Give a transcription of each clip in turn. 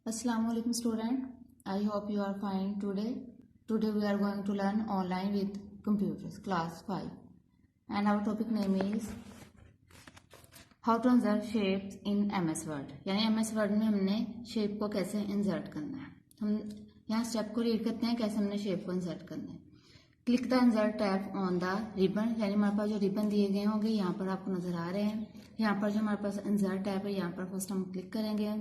Assalamualaikum student. I hope you are fine today. Today we are going to learn online with computers class 5 and our topic name is how to insert shapes in MS Word. यानी MS Word में हमने shape को कैसे insert करना है। हम यहाँ step को रीड करते हैं कैसे हमने शेप को इंसर्ट करना है। Click the insert tab on the ribbon, यानी हमारे पास जो रिबन दिए गए होंगे यहाँ पर आपको नजर आ रहे हैं। यहाँ पर जो हमारे पास इंसर्ट टैब है यहाँ पर फर्स्ट हम क्लिक करेंगे।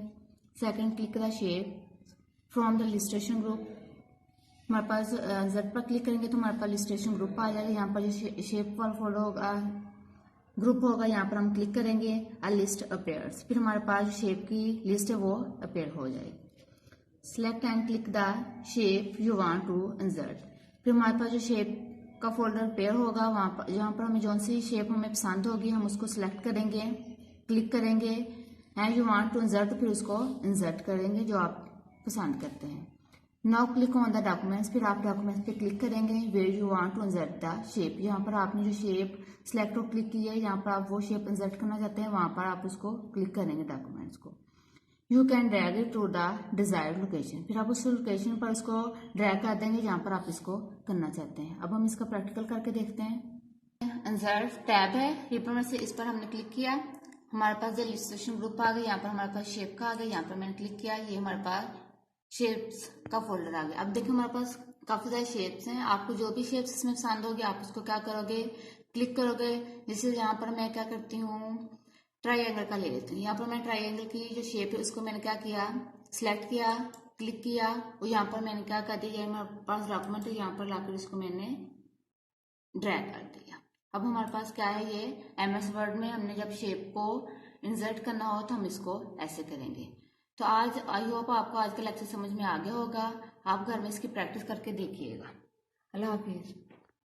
Second click the shape from the illustration group, हमारे पास इंसर्ट पर क्लिक करेंगे तो हमारे पास लिस्टेशन ग्रुप आ जाएगा। यहाँ पर जो शेप वाला फोल्डर होगा ग्रुप होगा यहाँ पर हम क्लिक करेंगे अ लिस्ट अपेयर्स, फिर हमारे पास जो शेप की लिस्ट है वो अपेयर हो जाएगी। Select and click the shape you want to insert, फिर हमारे पास जो शेप का फोल्डर अपेयर होगा वहाँ पर जहाँ पर हमें जौन सी शेप हमें पसंद होगी हम उसको सिलेक्ट करेंगे, क्लिक करेंगे and you want to insert, फिर उसको इंसर्ट करेंगे जो आप पसंद करते हैं। Now click on the documents, फिर आप डॉक्यूमेंट्स पे क्लिक करेंगे where you want to insert the shape, यहाँ पर आपने जो शेप सिलेक्ट और क्लिक की है यहाँ पर आप वो शेप इंसर्ट करना चाहते हैं वहां पर आप उसको क्लिक करेंगे डॉक्यूमेंट्स को। You can drag it to the desired location, फिर आप उस लोकेशन पर इसको ड्रैग कर देंगे जहां पर आप इसको करना चाहते हैं। अब हम इसका प्रैक्टिकल करके देखते हैं। इंसर्ट टैब है रिबन में से, इस पर हमने क्लिक किया, हमारे पास जो लिस्टेशन ग्रुप आ गया, यहाँ पर हमारे पास शेप का आ गया, यहाँ पर मैंने क्लिक किया, ये हमारे पास शेप्स का फोल्डर आ गया। अब देखिए हमारे पास काफी सारे शेप्स हैं, आपको जो भी शेप्स इसमें पसंद होगी आप उसको क्या करोगे क्लिक करोगे। जैसे यहाँ पर मैं क्या करती हूँ ट्राइंगल का ले लेती हूँ, यहाँ पर मैं ट्राइंगल की जो शेप है उसको मैंने क्या किया सिलेक्ट किया, क्लिक किया और यहाँ पर मैंने क्या कर दिया, मेरे पास डॉक्यूमेंट है यहाँ पर लाकर इसको मैंने ड्रैग कर दिया। अब हमारे पास क्या है ये MS वर्ड में हमने जब शेप को इंसर्ट करना हो तो हम इसको ऐसे करेंगे। तो आज आई होप आपको आज का लेक्चर समझ में आ गया होगा, आप घर में इसकी प्रैक्टिस करके देखिएगा। अल्लाह हाफिज।